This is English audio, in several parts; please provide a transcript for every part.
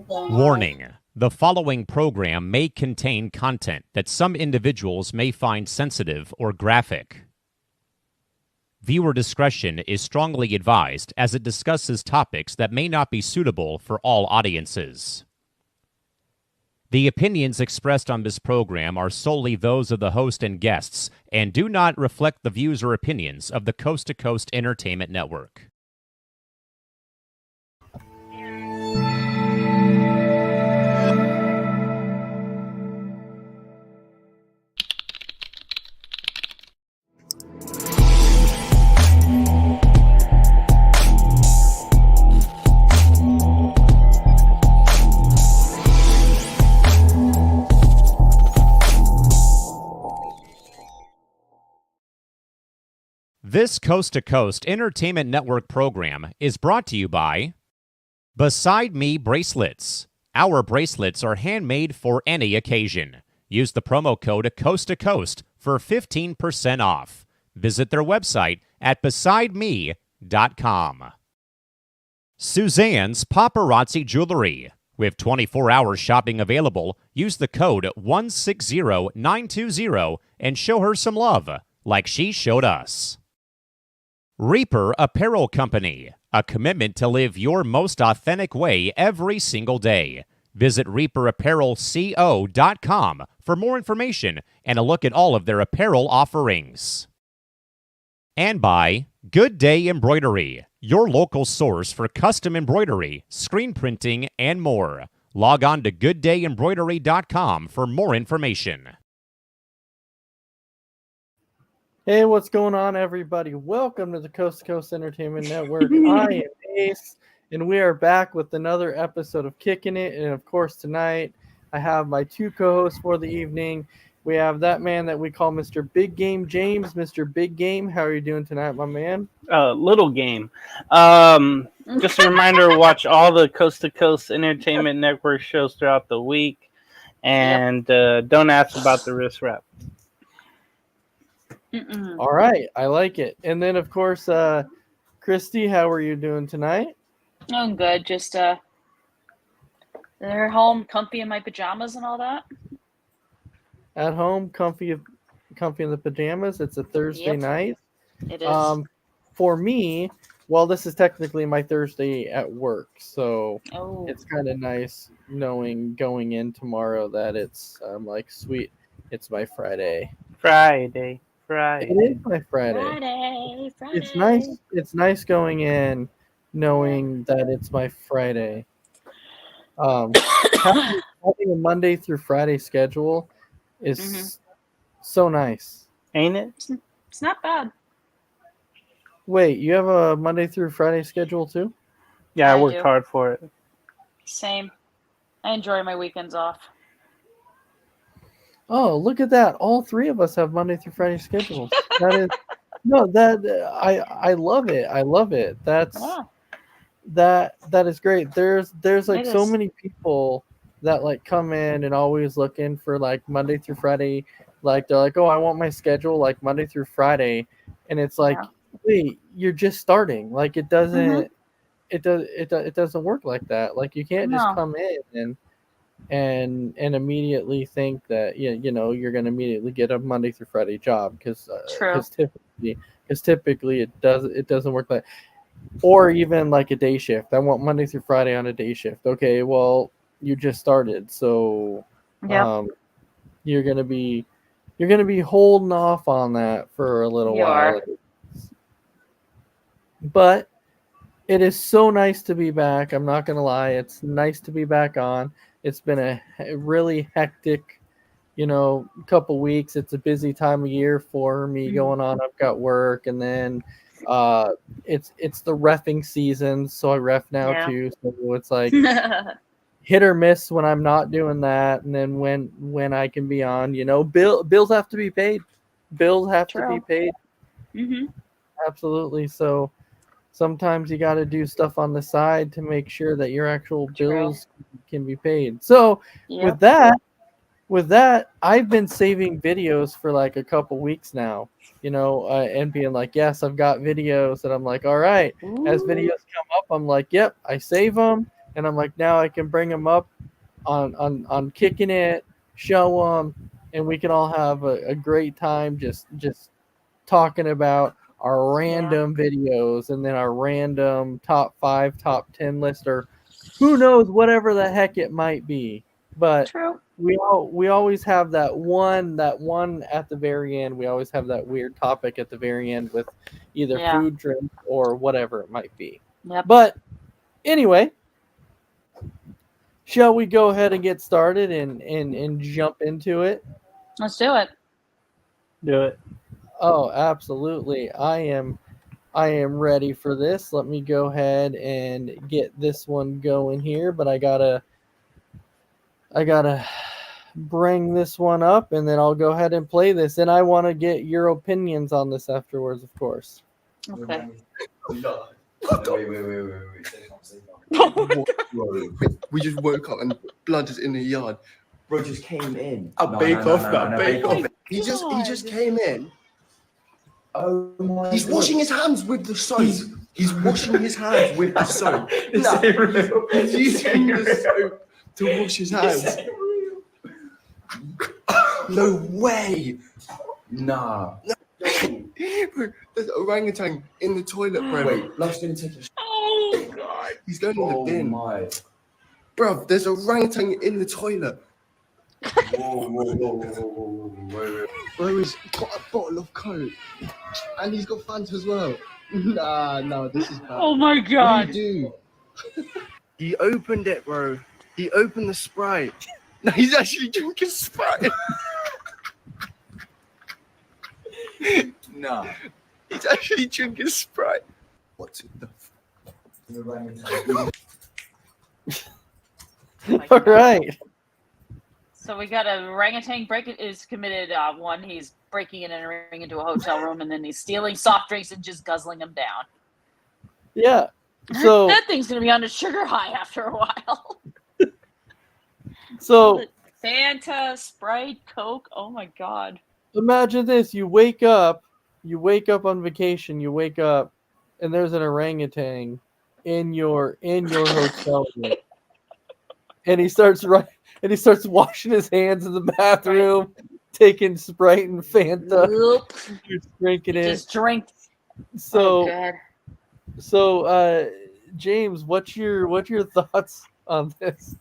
Warning. The following program may contain content that some individuals may find sensitive or graphic. Viewer discretion is strongly advised as it discusses topics that may not be suitable for all audiences. The opinions expressed on this program are solely those of the host and guests and do not reflect the views or opinions of the Coast to Coast Entertainment Network. This Coast to Coast Entertainment Network program is brought to you by Beside Me Bracelets. Our bracelets are handmade for any occasion. Use the promo code Coast to Coast for 15% off. Visit their website at besideme.com. Suzanne's Paparazzi Jewelry. With 24-hour shopping available, use the code 160920 and show her some love, like she showed us. Reaper Apparel Company, a commitment to live your most authentic way every single day. Visit reaperapparelco.com for more information and a look at all of their apparel offerings. And by Good Day Embroidery, your local source for custom embroidery, screen printing, and more. Log on to gooddayembroidery.com for more information. Hey, what's going on, everybody? Welcome to the Coast to Coast Entertainment Network. I am Ace, and we are back with another episode of Kicking It. And of course, tonight I have my two co-hosts for the evening. We have that man that we call Mr. Big Game James. Mr. Big Game, how are you doing tonight, my man? Little game. Just a reminder, watch all the Coast to Coast Entertainment Network shows throughout the week, and don't ask about the wrist wrap. All right, I like it. And then, of course, Christy, how are you doing tonight? I'm good. Just they're home, comfy in my pajamas and all that. At home, comfy in the pajamas. It's a Thursday night. It is. For me, well, this is technically my Thursday at work, so It's kind of nice knowing going in tomorrow that it's like, sweet, it's my Friday. Friday. It is my Friday. It's nice. It's nice going in knowing that it's my Friday. Having a Monday through Friday schedule is so nice, ain't it? It's not bad. Wait, you have a Monday through Friday schedule too? Yeah, I worked hard for it. Same. I enjoy my weekends off. Oh, look at that! All three of us have Monday through Friday schedules. I love it. I love it. That is great. There's like so many people that like come in and always looking for like Monday through Friday. Like they're like, oh, I want my schedule like Monday through Friday, and it's like, wait, you're just starting. Like it doesn't, it doesn't work like that. Like you can't just come in and immediately think that you know you're going to immediately get a Monday through Friday job because typically it doesn't work like, or even like a day shift. I want Monday through Friday on a day shift. Okay, well you just started, so you're gonna be holding off on that for a little while. But it is so nice to be back. I'm not gonna lie, it's nice to be back on. It's been a really hectic, couple weeks. It's a busy time of year for me going on. I've got work, and then it's the reffing season, so I ref now too. So it's like hit or miss when I'm not doing that, and then when I can be on, bills have to be paid. Bills have to be paid. Absolutely. So sometimes you got to do stuff on the side to make sure that your actual bills can be paid. So with that, I've been saving videos for like a couple weeks now, and being like, yes, I've got videos. And I'm like, all right, as videos come up, I'm like, yep, I save them. and I'm like, now I can bring them up on Kicking It, show them, and we can all have a great time just talking about our random videos and then our random top 5, top 10 list, or who knows, whatever the heck it might be. But True. we always have that one at the very end. We always have that weird topic at the very end with either Yeah. food, drink, or whatever it might be. Yep. But anyway, shall we go ahead and get started and jump into it? Let's do it. Do it. Oh, absolutely. I am ready for this. Let me go ahead and get this one going here, but I gotta bring this one up and then I'll go ahead and play this. And I want to get your opinions on this afterwards, of course. Okay. Wait. We just woke up and blood is in the yard. Bro just came in. Bake off. He God. just came in. Oh my He's God. washing his hands with the soap. He's washing his hands with the soap. Nah. He's using the soap to wash his hands. No way. Nah. There's an orangutan in the toilet, bro. Wait, Lush gonna take a Oh, God. He's going in the Oh bin. my. Bro, there's an orangutan in the toilet. Whoa. Bro, he's got a bottle of Coke. And he's got Fanta as well. Nah, this is bad. oh my What God. do you do? He opened it, bro. He opened the Sprite. No, he's actually drinking Sprite. Nah. He's actually drinking Sprite. What's the All right. So we got a orangutan is committed. One, he's breaking and entering into a hotel room, and then he's stealing soft drinks and just guzzling them down. Yeah. So That thing's gonna be on a sugar high after a while. so Fanta, Sprite, Coke. Oh my God. imagine this: you wake up on vacation, you wake up, and there's an orangutan in your hotel room, and he starts washing his hands in the bathroom, taking Sprite and Fanta, Oop. just drinking it. Just drink. So Oh, God. so James, what's your thoughts on this?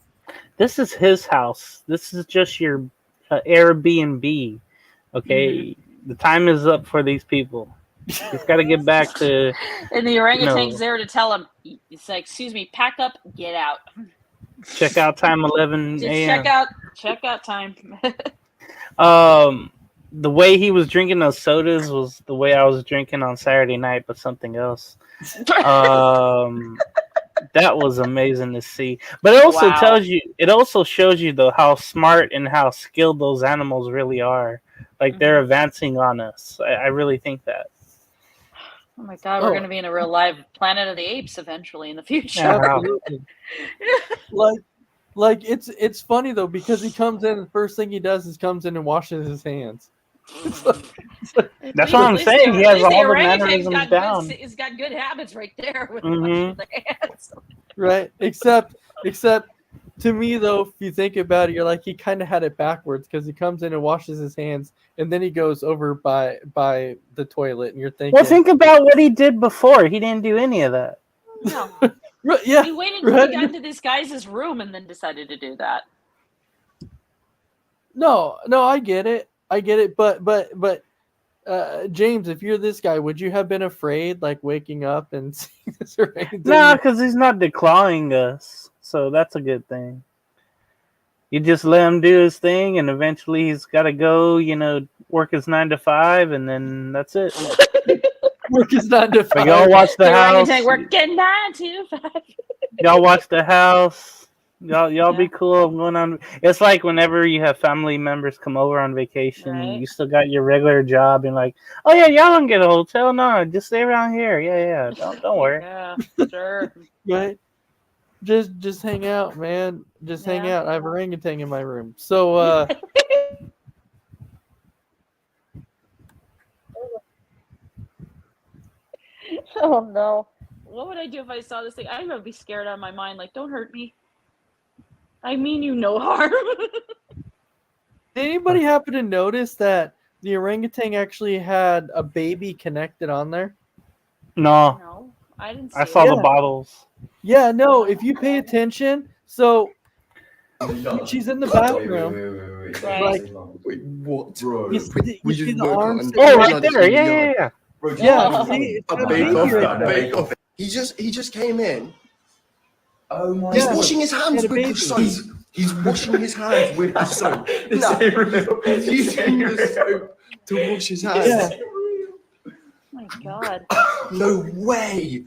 This is his house. This is just your Airbnb. Okay, the time is up for these people. He's got to get back to. And the orangutan's No. there to tell him. It's like, excuse me, pack up, get out. Check out time 11 Just a.m. check out time. The way he was drinking those sodas was the way I was drinking on Saturday night, but something else. That was amazing to see. But it also Wow. it also shows you though how smart and how skilled those animals really are. Like they're advancing on us. I really think that. Oh my God, we're Oh. going to be in a real live Planet of the Apes eventually in the future. Yeah. Wow. Absolutely. Like it's funny though, because he comes in, the first thing he does is comes in and washes his hands. That's what I'm saying. He has all the mannerisms down. He's got good habits right there with Mhm. the hands. Right. Except to me though, if you think about it, you're like, he kind of had it backwards, because he comes in and washes his hands and then he goes over by the toilet, and you're thinking, Well, think about what he did before. He didn't do any of that. No. Yeah, He waited until right. he got into this guy's room and then decided to do that. No, I get it. But James, if you're this guy, would you have been afraid, like waking up and seeing this orangutan? No, because he's not declawing us, so that's a good thing. You just let him do his thing, and eventually he's got to go, work his 9 to 5, and then that's it. Work is not But defined. y'all watch the house. Orangutan working 9 to 5. Y'all watch the house. Y'all be cool. I'm going on. It's like whenever you have family members come over on vacation, Right. you still got your regular job, and like, oh yeah, y'all don't get a hotel, no, just stay around here. Yeah, don't worry. Yeah, sure. Right? Just hang out, man. Just hang Yeah. out. I have a orangutan in my room. So Oh no. what would I do if I saw this thing? I would be scared out of my mind. Like, don't hurt me. I mean you no harm. Did anybody happen to notice that the orangutan actually had a baby connected on there? No, No, I didn't see I saw it. the Yeah. bottles. Yeah, no, if you pay attention, so Wait, she's in the wait, bathroom. wait. Right. Like, Wait, what? Bro, You see, We you see just the woke up arms. and- sticking Oh, out? right Bloody there. in the Yeah. yard. bro, Yeah, Oh. see, it's A got a bake baby off, right a there. bake off. He just came in. Oh my He's Yeah. washing his hands Had a with baby. the soap. He's washing his hands with the soap. This Nah, ain't real. he's using the soap to wash his hands. Yeah. Oh my god. No way.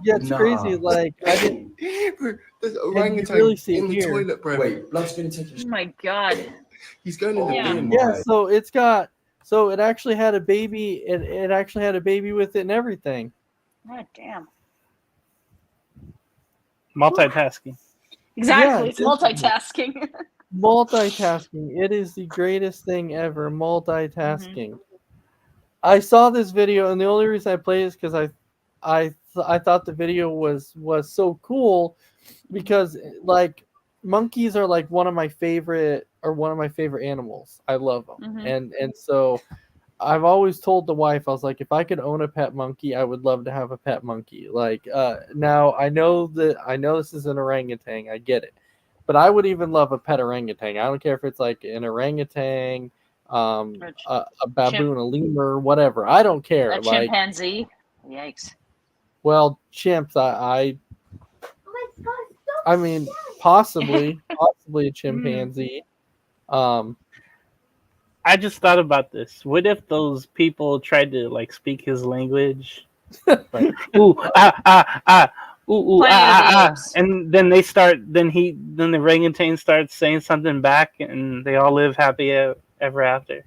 Yeah, it's Nah. crazy. Like, I didn't. Bro, there's you orangutan really see in it the here. toilet, bro. Wait, blood's been taken. Oh my god. He's going in the Yeah. bin. Yeah, so it's got. So it actually had a baby. It actually had a baby with it and everything. God damn. Multitasking. Exactly. Yeah, It's multitasking. Multitasking. It is the greatest thing ever. Multitasking. I saw this video, and the only reason I played is because I thought the video was so cool, because like monkeys are like one of my favorite animals. I love them, Mhm. and so I've always told the wife, I was like, if I could own a pet monkey, I would love to have a pet monkey. Like, now I know this is an orangutan, I get it, but I would even love a pet orangutan. I don't care if it's like an orangutan, a baboon, a lemur, whatever. I don't care. A Like, chimpanzee. Yikes. well, chimps, I mean, possibly a chimpanzee. I just thought about this. What if those people tried to like speak his language? Like, ooh, ooh, Planet of the Apes. and then then the orangutan starts saying something back, and they all live happy ever after.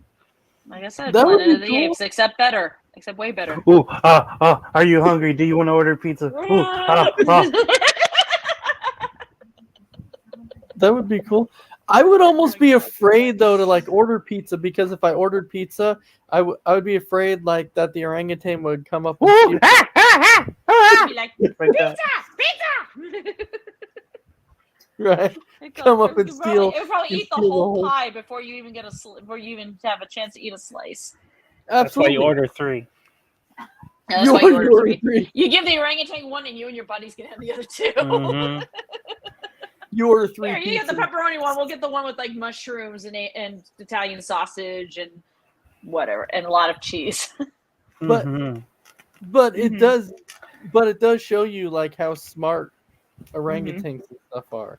Like I said, That would Planet be of the cool. Apes, except better. Except way better. Ooh, are you hungry? Do you want to order pizza? Ooh, That would be cool. I would almost be afraid though to like order pizza, because if I ordered pizza, I would be afraid like that the orangutan would come up and ooh, Be like, like that. pizza! right. It Come up and it steal- It would probably and eat the steal the whole whole- pie before you even before you even have a chance to eat a slice. That's why Absolutely. you order 3. Yeah, that's why you order order 3. three. You give the orangutan one, and you and your buddies can have the other 2. Mhm. You order 3 Here, you get the pizzas. pepperoni one. We'll get the one with like mushrooms and Italian sausage and whatever, and a lot of cheese. But- Mhm. But Mhm. it does show you like how smart orangutans and stuff are.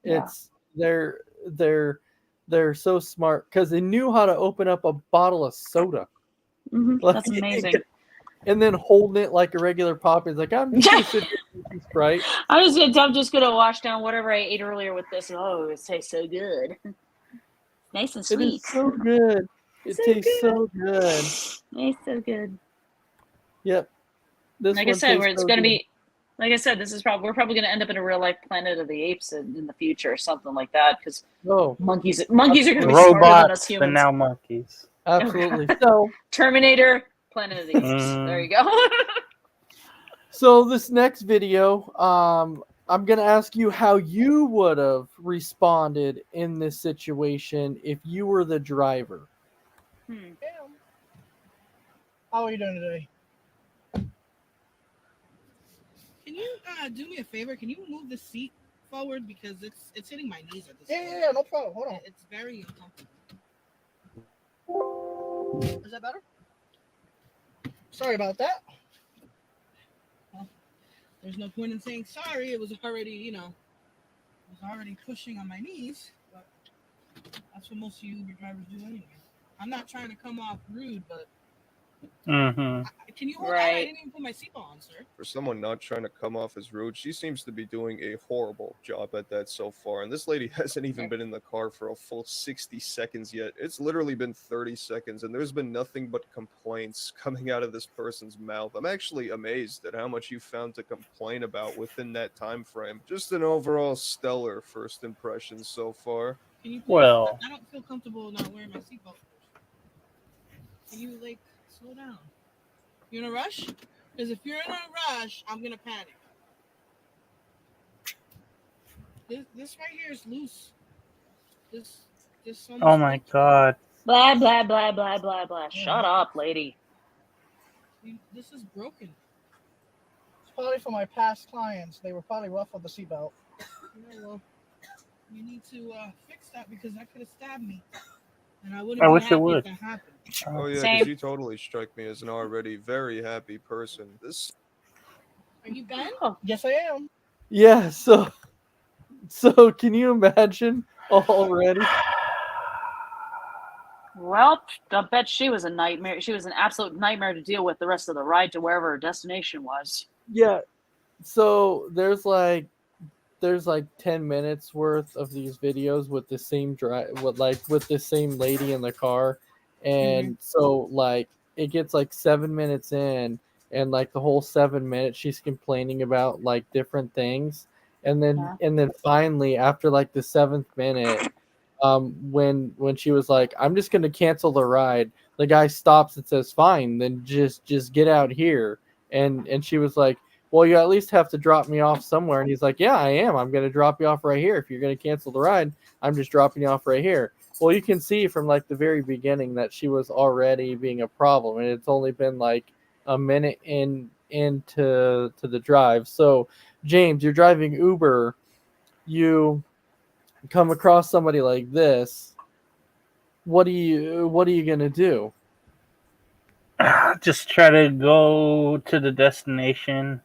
Yeah. It's they're so smart because they knew how to open up a bottle of soda That's amazing. and then holding it like a regular pop. It's like, I'm just gonna sit here and drink some Sprite. I'm just gonna wash down whatever I ate earlier with this. Oh, it tastes so good. Nice and It sweet. is so good. It So tastes so good. It's so good. Yep. This Like I one said, tastes where it's so gonna good. be. Like I said, we're probably gonna end up in a real life Planet of the Apes in the future or something like that, because Oh, monkeys are gonna be smarter than us Robots, but humans. now monkeys. absolutely. So Terminator, Planet of the Apes. There you go. So this next video, I'm gonna ask you how you would have responded in this situation if you were the driver. How are you doing today? Can you do me a favor? Can you move the seat forward, because it's hitting my knees at this point. Yeah, no problem. Hold on. It's very uncomfortable. Is that better? Sorry about that. Well, there's no point in saying sorry. It was already, pushing on my knees. But that's what most of you Uber drivers do anyway. I'm not trying to come off rude, but Mm-hmm. can you hold on? I Right. didn't even put my seatbelt on, sir. For someone not trying to come off as rude, she seems to be doing a horrible job at that so far. And this lady hasn't even been in the car for a full 60 seconds yet. It's literally been 30 seconds, and there's been nothing but complaints coming out of this person's mouth. I'm actually amazed at how much you found to complain about within that time frame. Just an overall stellar first impression so far. Can you please, Well- I don't feel comfortable not wearing my seatbelt. Can you slow down? You in a rush? Because if you're in a rush, I'm gonna panic. This right here is loose. This Oh almost my broke. god. Blah blah blah blah blah blah. Shut up, lady. This is broken. It's probably for my past clients. They were probably rough on the seatbelt. Yeah, well, you need to fix that because that could have stabbed me, and I wouldn't I be wish it happy would. if that happened. Oh yeah, Same. because you totally strike me as an already very happy person. This Are you Ben? Oh. Yes, I am. Yeah. So can you imagine already? Well, I bet she was a nightmare. She was an absolute nightmare to deal with the rest of the ride to wherever her destination was. Yeah. So there's like 10 minutes worth of these videos with the same with the same lady in the car, and so like it gets like 7 minutes in, and like the whole 7 minutes she's complaining about like different things, and then finally after like the 7th minute, when she was like, I'm just gonna cancel the ride, the guy stops and says, fine, then just get out here, and she was like, well, you at least have to drop me off somewhere. And he's like, yeah, I am. I'm going to drop you off right here. If you're going to cancel the ride, I'm just dropping you off right here. Well, you can see from like the very beginning that she was already being a problem. And it's only been like a minute into the drive. So, James, you're driving Uber. You come across somebody like this. What are you going to do? Just try to go to the destination.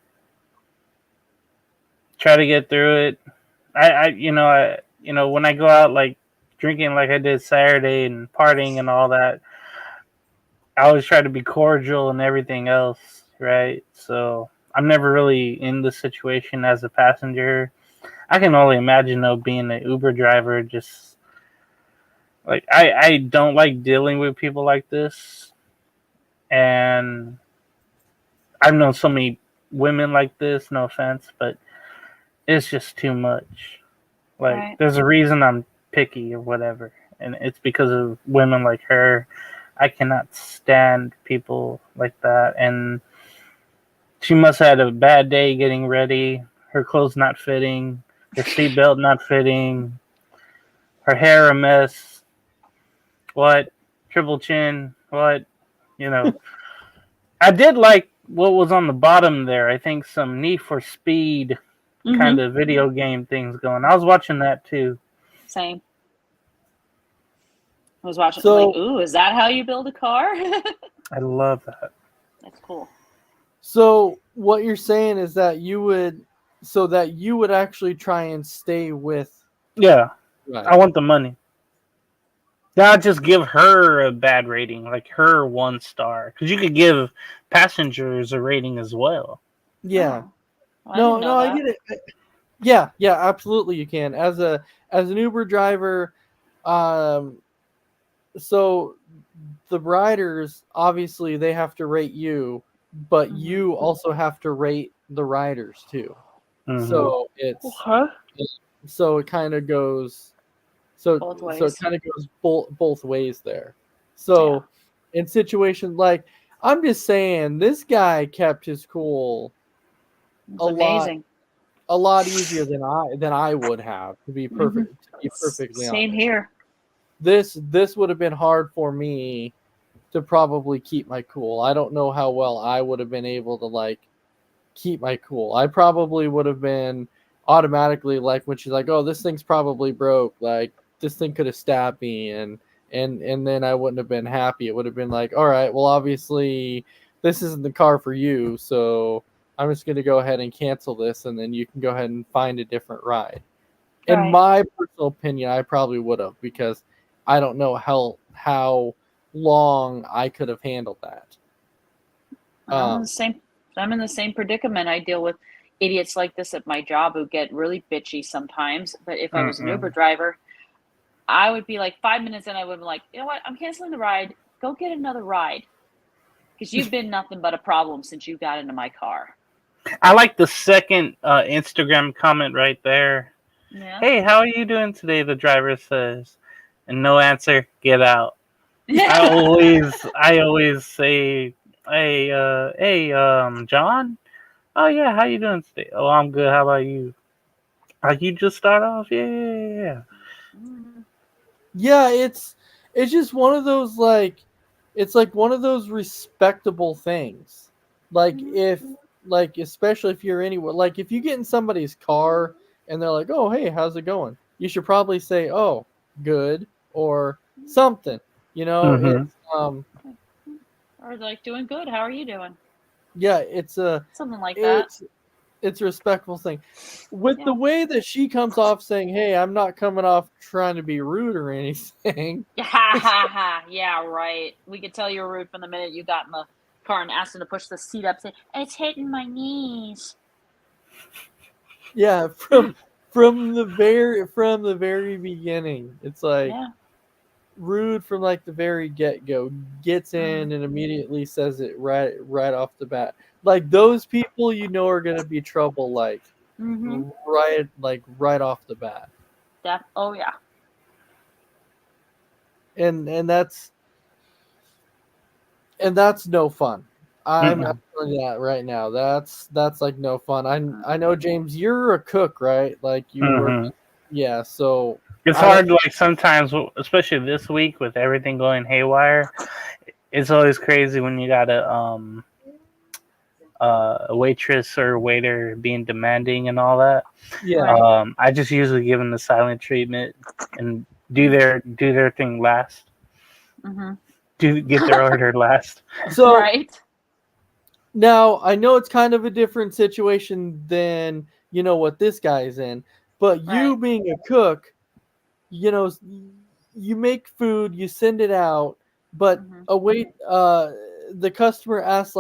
Try to get through it. I when I go out like drinking like I did Saturday and partying and all that, I always try to be cordial and everything else, right? So I'm never really in the situation as a passenger. I can only imagine though being an Uber driver, just like I don't like dealing with people like this, and I've known so many women like this. No offense, but it's just too much. Like, Right. There's a reason I'm picky or whatever, and it's because of women like her. I cannot stand people like that, and she must have had a bad day getting ready. Her clothes not fitting, her seatbelt not fitting, her hair a mess. What? Triple chin? What? I did like what was on the bottom there. I think some Need for Speed kind of video game things going. I was watching that too. Same. I was watching. So- like, ooh, is that how you build a car? I love that. That's cool. So what you're saying is that you would actually try and stay with. Yeah, Right. I want the money. Not just give her a bad rating, like her 1 star, because you could give passengers a rating as well. Yeah. Oh, I No, didn't know I that. get it. Yeah, absolutely you can. As an Uber driver, so the riders obviously they have to rate you, but you also have to rate the riders too. Mhm. So it's so it kind of goes Both so ways. it kind of goes both ways there. So in situations like, I'm just saying, this guy kept his cool It's a lot amazing. a lot easier than I would have, to be perfectly Same honest. here. This would have been hard for me to probably keep my cool. I don't know how well I would have been able to like keep my cool. I probably would have been automatically like, when she's like, oh, this thing's probably broke, like this thing could have stabbed me, and then I wouldn't have been happy. It would have been like, all right, well, obviously this isn't the car for you, so I'm just going to go ahead and cancel this, and then you can go ahead and find a different ride. In Right. my personal opinion, I probably would have, because I don't know how long I could have handled that. I'm in the same predicament. I deal with idiots like this at my job who get really bitchy sometimes. But if I was an Uber driver, I would be like 5 minutes in, I would be like, you know what? I'm canceling the ride. Go get another ride. Because you've been nothing but a problem since you got into my car. I like the second Instagram comment right there. Yeah. Hey, how are you doing today? The driver says, and no answer, get out. I always say, John. Oh yeah, how you doing today? Oh, I'm good. How about you? Like you just start off, yeah. Yeah, it's just one of those like it's like one of those respectable things. Like if like especially if you're anywhere like if you get in somebody's car and they're like, "Oh, hey, how's it going?" You should probably say, "Oh, good," or something. You know, Mm-hmm. it's Or like doing good. How are you doing? yeah, it's a Something like that. it's a respectful thing. With Yeah. the way that she comes off saying, "Hey, I'm not coming off trying to be rude or anything." Yeah, right. We could tell you were rude from the minute you got in the car and asked him to push the seat up, saying, "It's hitting my knees." Yeah, from the very beginning, it's like Yeah. rude from like the very get go. Gets Mm-hmm. in and immediately says it right off the bat. Like those people, you know, are gonna be trouble. Like Mm-hmm. right off the bat. Oh yeah. And that's no fun. I'm Mm-mm. telling you that right now. That's like no fun. I know, James, you're a cook, right? Like you work. Mm-hmm. Yeah, so It's hard, like sometimes, especially this week with everything going haywire. It's always crazy when you got a waitress or waiter being demanding and all that. yeah. I just usually give them the silent treatment and do their thing last. Mm-hmm. Get their order last. So Right. now I know it's kind of a different situation than you know what this guy's in, but you Right. being a cook, you know, you make food, you send it out, but the customer acts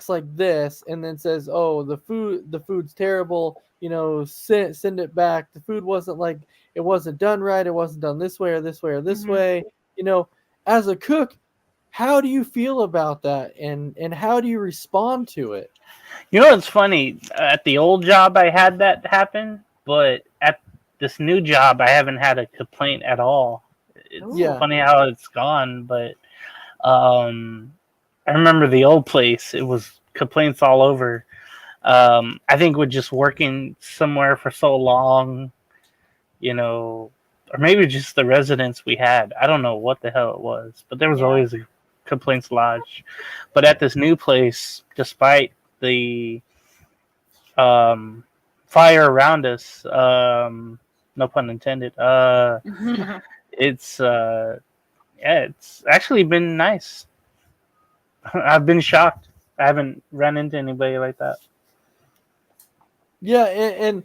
like this, and then says, "Oh, the food's terrible. You know, send it back. The food it wasn't done right. It wasn't done this way or this way or this way." You know, as a cook, how do you feel about that, and how do you respond to it? You know what's funny? At the old job, I had that happen, but at this new job, I haven't had a complaint at all. It's Yeah. funny how it's gone, but I remember the old place. It was complaints all over. I think with just working somewhere for so long, you know, or maybe just the residents we had. I don't know what the hell it was, but there was always complaints lodged. But at this new place, despite the fire around us, no pun intended, it's it's actually been nice. I've been shocked. I haven't run into anybody like that. Yeah, and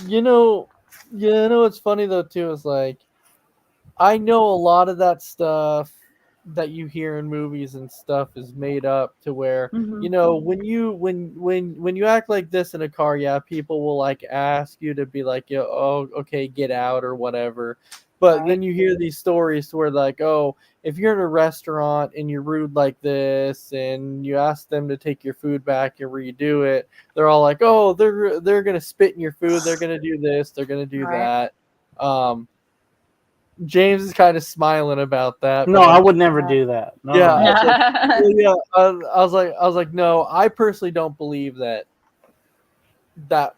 you know what's funny though too is like I know a lot of that stuff that you hear in movies and stuff is made up to where you know when you act like this in a car, yeah, people will like ask you to be like, oh, okay, get out or whatever. But then you hear these stories where like, oh, if you're in a restaurant and you're rude like this and you ask them to take your food back and redo it, they're all like, oh, they're gonna spit in your food, they're gonna do this, they're gonna do that. James is kind of smiling about that. No, I would never do that. No. Yeah, I was like, no, I personally don't believe that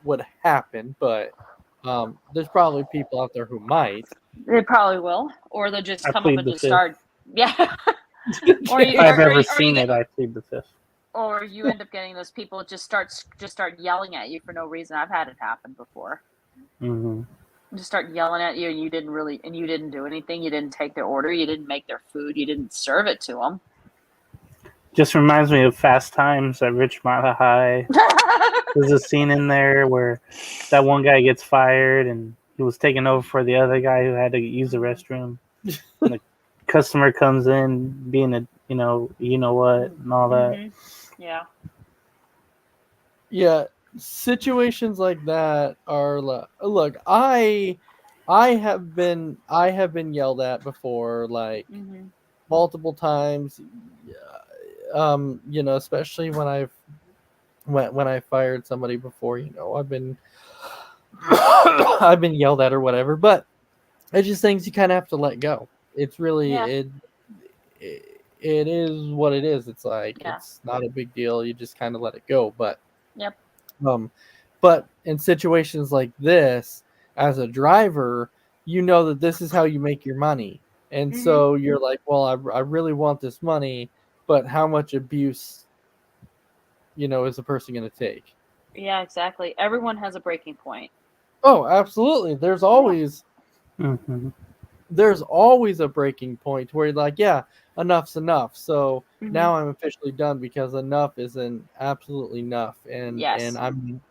would happen, but there's probably people out there who might. They probably will, or they'll just come up and just fifth. start. Yeah. If I've ever seen it, I plead the fifth. Or you end up getting those people just start yelling at you for no reason. I've had it happen before. Mm-hmm. Just start yelling at you, and you didn't do anything. You didn't take their order. You didn't make their food. You didn't serve it to them. Just reminds me of Fast Times at Rich Mile High. There's a scene in there where that one guy gets fired, and he was taking over for the other guy who had to use the restroom. And the customer comes in, being a you know what and all that. Yeah. Yeah. Situations like that are look, I have been yelled at before, like multiple times. You know, especially when I fired somebody before, you know, I've been yelled at or whatever, but it's just things you kind of have to let go. It's really it is what it is. It's like Yeah. it's not a big deal. You just kind of let it go. But Yep. But in situations like this, as a driver, you know that this is how you make your money. And so you're like, well, I really want this money, but how much abuse, is a person going to take? Yeah, exactly. Everyone has a breaking point. Oh, absolutely. There's always a breaking point where you're like, yeah, enough's enough. So now I'm officially done because enough isn't absolutely enough, and I'm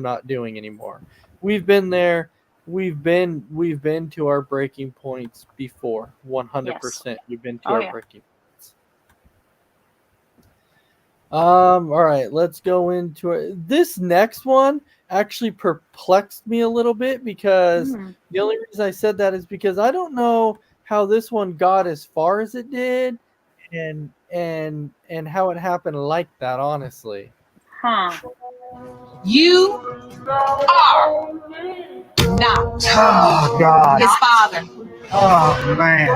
not doing anymore. We've been there. We've been to our breaking points before. 100%. We've been to our breaking points. All right, let's go into it. This next one actually perplexed me a little bit because the only reason I said that is because I don't know how this one got as far as it did and how it happened like that, honestly. Huh. You are not his father. Oh man.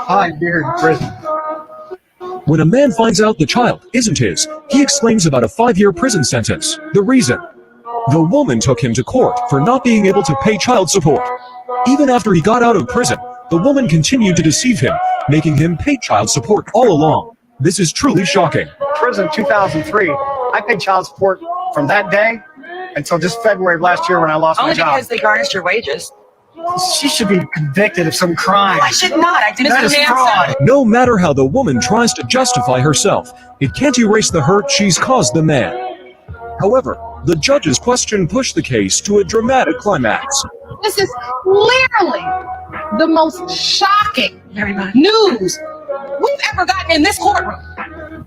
5 years in prison. When a man finds out the child isn't his, he exclaims about a 5-year prison sentence. The reason? The woman took him to court for not being able to pay child support. Even after he got out of prison, the woman continued to deceive him, making him pay child support all along. This is truly shocking. Prison 2003. I paid child support from that day until just February of last year when I lost my job. Only because they garnished your wages. She should be convicted of some crime. I should not. I didn't. That is fraud. No matter how the woman tries to justify herself, it can't erase the hurt she's caused the man. However, the judge's question pushed the case to a dramatic climax. This is clearly the most shocking news we've ever gotten in this courtroom.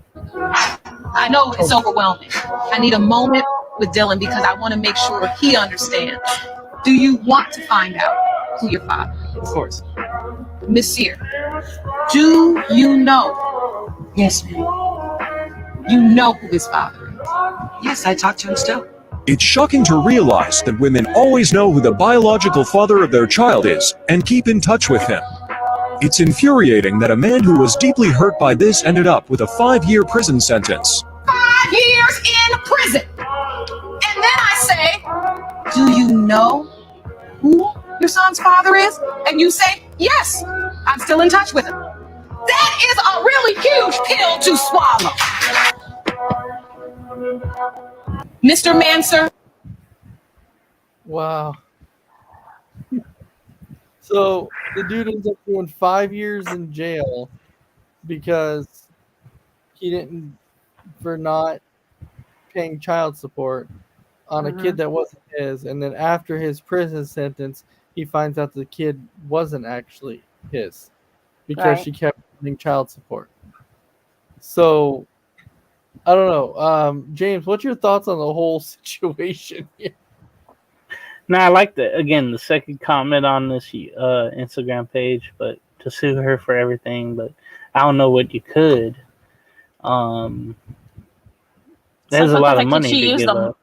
I know it's overwhelming. I need a moment with Dylan because I want to make sure he understands. Do you want to find out who your father is? Of course. Monsieur, do you know? Yes, ma'am. You know who his father is? Yes, I talk to him still. It's shocking to realize that women always know who the biological father of their child is and keep in touch with him. It's infuriating that a man who was deeply hurt by this ended up with a 5-year prison sentence. 5 years in prison! And then I say, do you know who your son's father is? And you say, yes, I'm still in touch with him. That is a really huge pill to swallow. Mr. Manser. Wow. So the dude ends up doing 5 years in jail because he didn't, for not paying child support on a kid that wasn't his. And then after his prison sentence, he finds out the kid wasn't actually his because she kept paying child support. So I don't know. James, what's your thoughts on the whole situation here? No, I like the second comment on this Instagram page, but to sue her for everything, but I don't know what you could. There's a lot of money to give up.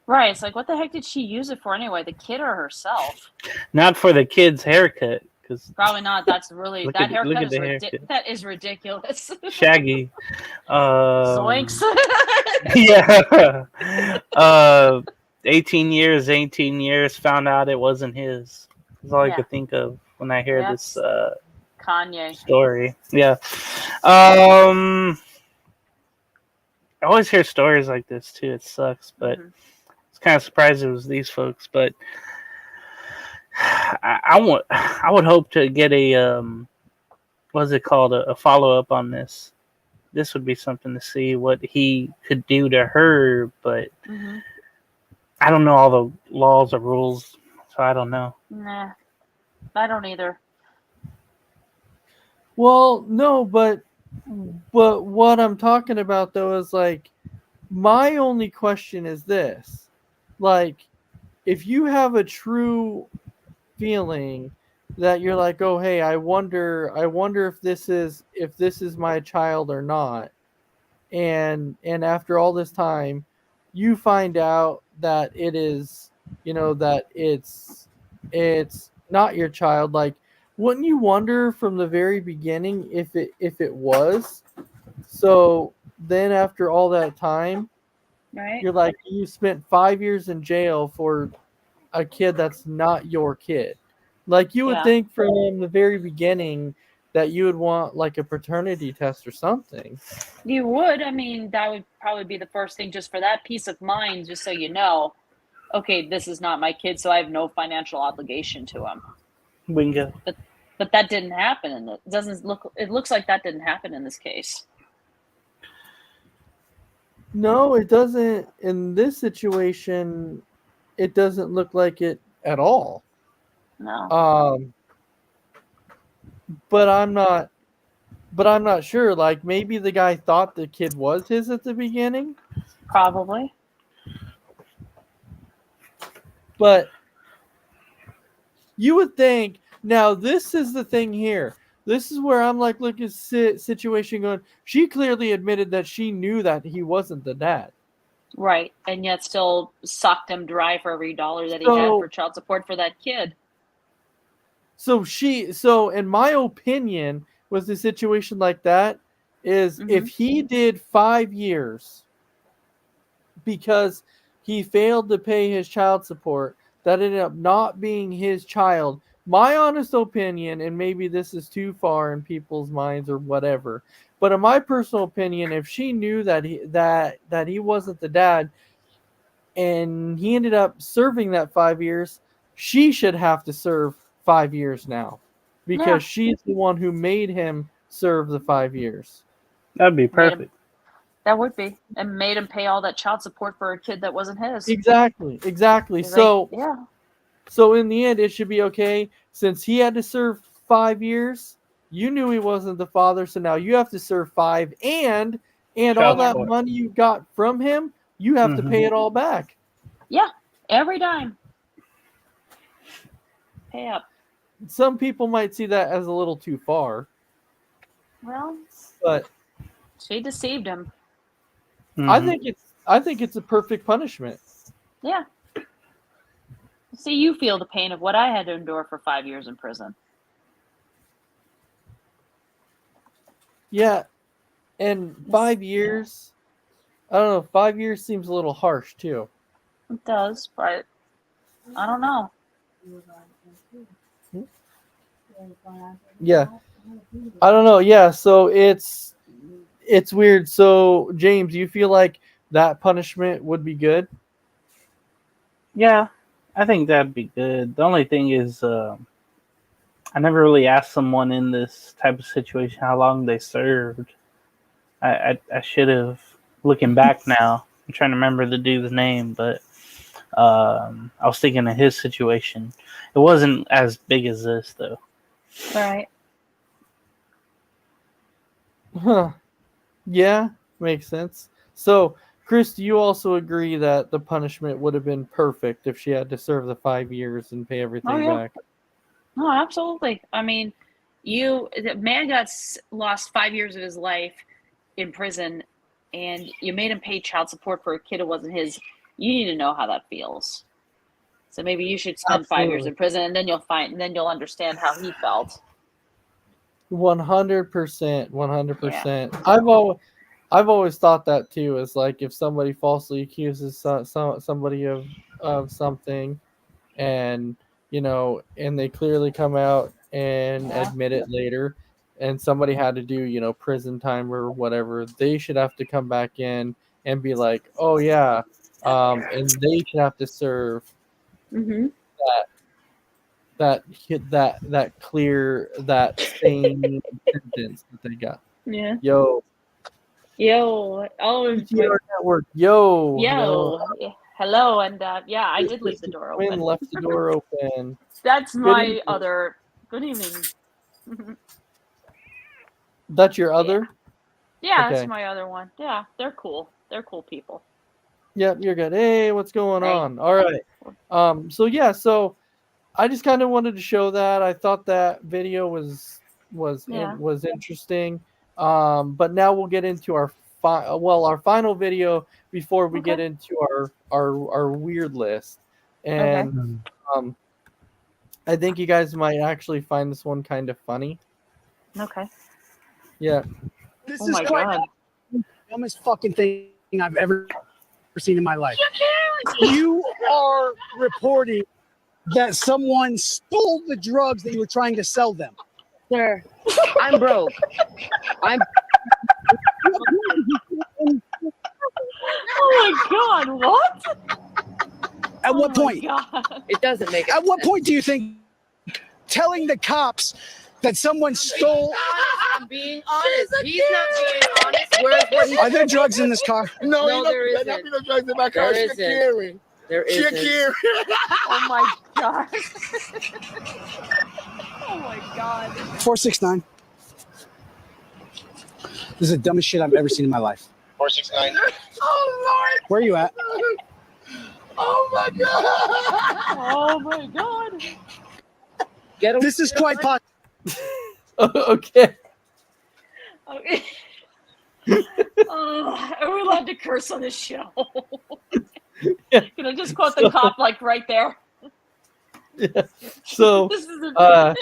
Right, it's like, what the heck did she use it for anyway? The kid or herself? Not for the kid's haircut, because probably not. That's really that haircut that is ridiculous. Shaggy. Zoinks. Yeah. 18 years, found out it wasn't his. That's all I could think of when I hear this Kanye story. Yeah. I always hear stories like this too. It sucks, but it's kind of surprised it was these folks. But I would hope to get a what's it called, a follow up on this. This would be something to see what he could do to her, but I don't know all the laws or rules, so I don't know. Nah, I don't either. Well, no, but what I'm talking about though is like, my only question is this: like, if you have a true feeling that you're like, oh hey, I wonder if this is my child or not, and after all this time, you find out that it is, that it's not your child. Like, wouldn't you wonder from the very beginning if it was? So then after all that time, Right. you're like, you spent 5 years in jail for a kid that's not your kid. Like, you would Yeah. think from the very beginning that you would want like a paternity test or something. You would. I mean, that would probably be the first thing, just for that peace of mind, just so you know, okay, this is not my kid, so I have no financial obligation to him. Bingo. But that didn't happen, and it doesn't look. It looks like that didn't happen in this case. No, it doesn't. In this situation, it doesn't look like it at all. No. But I'm not sure. Like, maybe the guy thought the kid was his at the beginning. Probably. But you would think, now this is the thing here. This is where I'm like, look at situation going. She clearly admitted that she knew that he wasn't the dad. Right, and yet still sucked him dry for every dollar that he had for child support for that kid. So in my opinion, with a situation like that, is if he did 5 years because he failed to pay his child support, that ended up not being his child. My honest opinion, and maybe this is too far in people's minds or whatever, but in my personal opinion, if she knew that he wasn't the dad, and he ended up serving that 5 years, she should have to serve 5 years now, because she's the one who made him serve the 5 years. That'd be perfect. That would be, and made him pay all that child support for a kid that wasn't his. Exactly. So yeah. So in the end, it should be okay. Since he had to serve 5 years, you knew he wasn't the father, so now you have to serve 5, and all that money you got from him, you have to pay it all back. Yeah, every dime. Pay up. Some people might see that as a little too far. Well, but she deceived him. I think it's a perfect punishment. Yeah. See, you feel the pain of what I had to endure for 5 years in prison. Yeah, and 5 years, I don't know, 5 years seems a little harsh too. It does, but I don't know. Yeah, I don't know. Yeah, so it's weird. So James, you feel like that punishment would be good? Yeah, I think that'd be good. The only thing is, I never really asked someone in this type of situation how long they served. I should have. Looking back now, I'm trying to remember the dude's name, but I was thinking of his situation. It wasn't as big as this, though. Right. Huh. Yeah, makes sense. So, Chris, do you also agree that the punishment would have been perfect if she had to serve the 5 years and pay everything back? No, absolutely. I mean, the man lost 5 years of his life in prison, and you made him pay child support for a kid who wasn't his. You need to know how that feels. So maybe you should spend 5 years in prison, and then you'll understand how he felt. 100%, 100%. I've always thought that too. Is like, if somebody falsely accuses somebody of something, and and they clearly come out and admit it later, and somebody had to do prison time or whatever, they should have to come back in and be like, oh yeah, and they should have to serve that clear, that same sentence that they got. Yeah. Yo. Oh, network. Yo. Yeah. Hello, and yeah, I did leave the door open. Quinn left the door open. That's my other. Good evening. That's your other? Yeah, Okay. That's my other one. Yeah, they're cool. They're cool people. Yep, you're good. Hey, what's going on? All right. So I just kind of wanted to show that. I thought that video was interesting. But now we'll get into our final video before we get into our weird list. And I think you guys might actually find this one kind of funny. Okay. Yeah. This Oh is my quite God. the dumbest fucking thing I've ever seen in my life. You are reporting that someone stole the drugs that you were trying to sell them. Sir, I'm broke. I'm. Oh my God! What? At what point? God. It doesn't make. At what point do you think telling the cops that someone stole? I'm being honest. He's not being honest. Where's what he? Are there drugs in this car? No, there isn't. There no drugs in my car. There Shakira. There isn't. Shakira. Oh my God. Oh my God. 469. This is the dumbest shit I've ever seen in my life. 469. Oh Lord. Where are you at? Oh my God. Oh my God. Get him. This is quite possible. Okay. Okay. Are we allowed to curse on this show? Can I just quote the cop like right there? Yeah. So, This is a-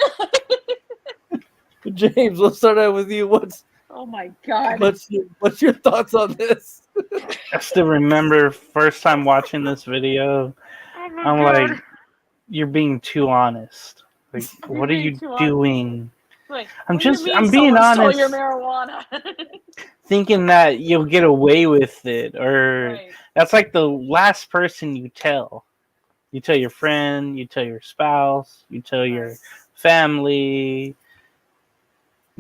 James, we'll start out with you. oh my God. What's your thoughts on this? I still remember first time watching this video. Oh my I'm God. like, you're being too honest. Like, what are being you too honest. doing? Wait, I'm what do you just- mean I'm being someone stole honest. your marijuana. Thinking that you'll get away with it, or Right. that's like the last person you tell. You tell your friend, you tell your spouse, you tell your family,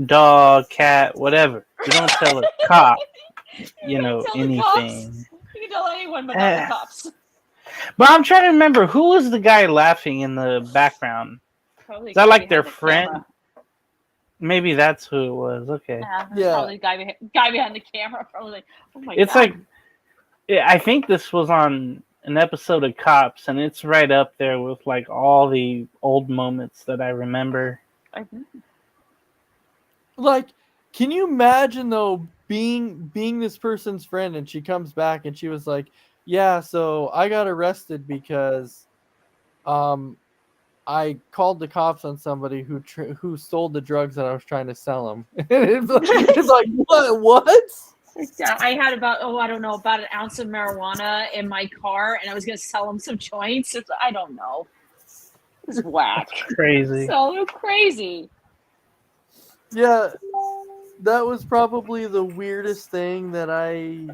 dog, cat, whatever. You don't tell a cop, you know, tell the cops. anything. You can tell anyone but not the cops. But I'm trying to remember, who was the guy laughing in the background? Probably Is that the guy like their behind the friend? camera. Maybe that's who it was. Okay. Yeah. Probably the guy behind the camera. Probably like, oh my It's God. like, I think this was on an episode of Cops, and it's right up there with like all the old moments that I remember. Like, can you imagine though being this person's friend and she comes back and she was like, "Yeah, so I got arrested because I called the cops on somebody who stole the drugs that I was trying to sell them." It's like, what? I had about an ounce of marijuana in my car, and I was gonna sell him some joints. I don't know. It's whack. Crazy. So crazy. Yeah, that was probably the weirdest thing that I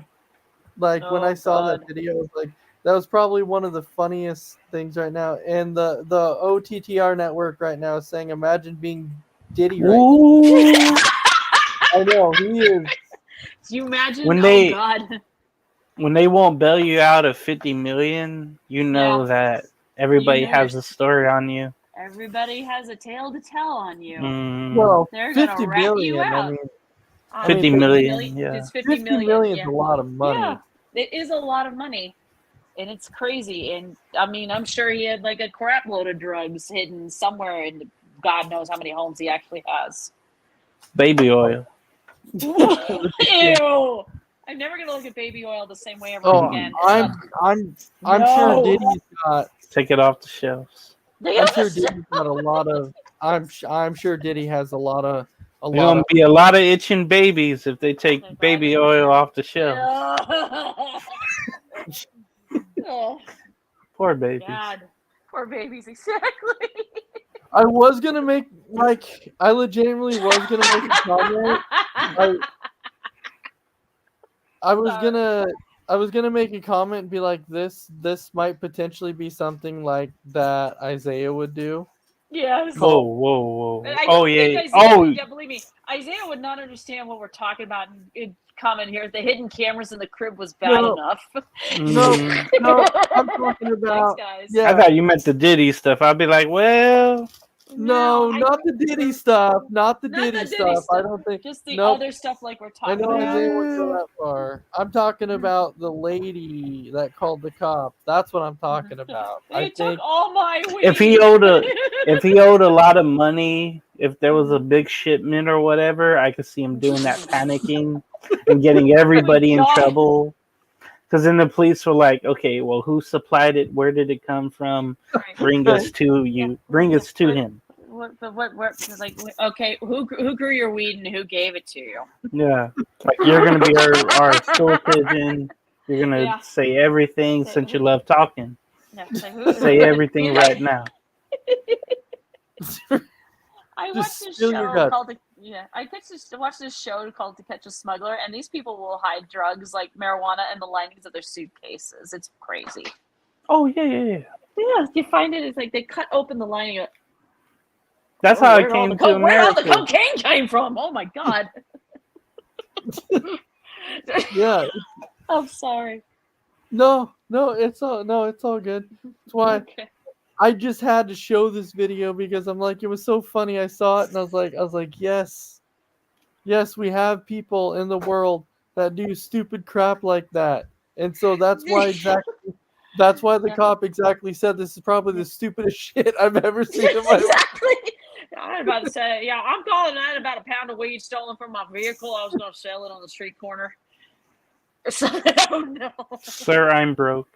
like when I saw that video. I was like, that was probably one of the funniest things right now. And the OTTR network right now is saying, "Imagine being Diddy right now." I know he is. Do you imagine? When Oh they- God. When they won't bail you out of 50 million, you know that everybody You know has a story on you. Everybody has a tale to tell on you. Mm. Well, They're 50 gonna rat billion. you I out. mean, 50 million, yeah. It's 50 million. million is Yeah. a lot of money. Yeah, it is a lot of money, and it's crazy. And I mean, I'm sure he had like a crap load of drugs hidden somewhere in God knows how many homes he actually has. Baby oil. Ew! I'm never gonna look at baby oil the same way ever Oh, again. I'm No. sure Diddy's got. Take it off the shelves. I'm sure Diddy's got a lot of. I'm sure Diddy has a lot of. There's gonna be a lot of itching babies if they take baby oil off the shelf. Oh, Poor babies. God, poor babies. Exactly. I was gonna make I legitimately was gonna make a comment. I was gonna make a comment and be like, this might potentially be something like that Isaiah would do. Yes. Whoa. I Oh, don't yeah. think Oh, yeah, believe me, Isaiah would not understand what we're talking about in comment here. The hidden cameras in the crib was bad No. enough. No, I'm talking about. Thanks, guys. I thought you meant the Diddy stuff. I'd be like, well, No, not the Diddy stuff. Not the Diddy stuff. I don't think. Just the Nope. other stuff like we're I talking know about. Isaiah wouldn't go that far. I'm talking about the lady that called the cop. That's what I'm talking about. They I took think. all my weed. if he owed a lot of money, if there was a big shipment or whatever, I could see him doing that, panicking and getting everybody in God. trouble. Because then the police were like, okay, well, who supplied it? Where did it come from? Bring us to you. Bring us to him. What? Like, okay, who grew your weed and who gave it to you? Yeah, like you're gonna be our store pigeon. You're gonna say everything since you love talking. Yeah, say everything right now. I watched this show called I watched this show called To Catch a Smuggler, and these people will hide drugs like marijuana in the linings of their suitcases. It's crazy. Oh yeah. Yeah, you find it. It's like they cut open the lining. That's how it came to America. Where all the cocaine came from? Oh my god. Yeah. I'm sorry. No, it's all good. That's why I just had to show this video because I'm like, it was so funny. I saw it and I was like, yes, we have people in the world that do stupid crap like that, and so that's why the cop exactly said this is probably the stupidest shit I've ever seen in my life. Exactly. I was about to say, yeah, I'm calling that about a pound of weed stolen from my vehicle. I was going to sell it on the street corner. Oh no, sir, I'm broke.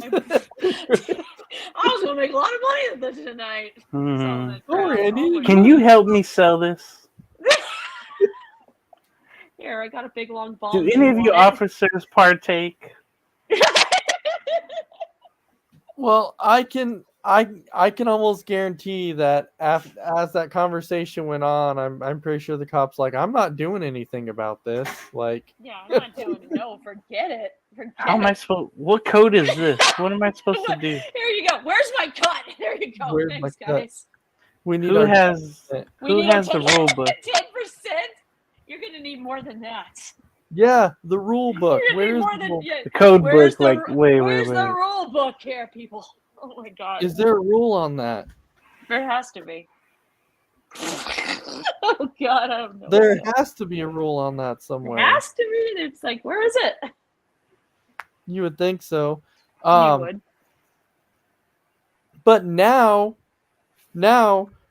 I was gonna make a lot of money with this tonight. Mm-hmm. Can you help me sell this? Here, I got a big long ball. Do any of you officers partake? Well, I can almost guarantee that as that conversation went on, I'm pretty sure the cop's like, I'm not doing anything about this. Like, yeah, I'm not doing it. No, forget it. How am I supposed? What code is this? What am I supposed to do? Here you go. Where's my cut? There you go. Where's Thanks, my cut? guys. We need who has the rule book? 10%. You're gonna need more than that. Yeah, the rule book. Where's the code book? Like, wait. Where's the rule book here, people? Oh my god. Is there a rule on that? There has to be. Oh god, I don't know. There has to be a rule on that somewhere. There has to be. It's like, where is it? You would think so. You would. But now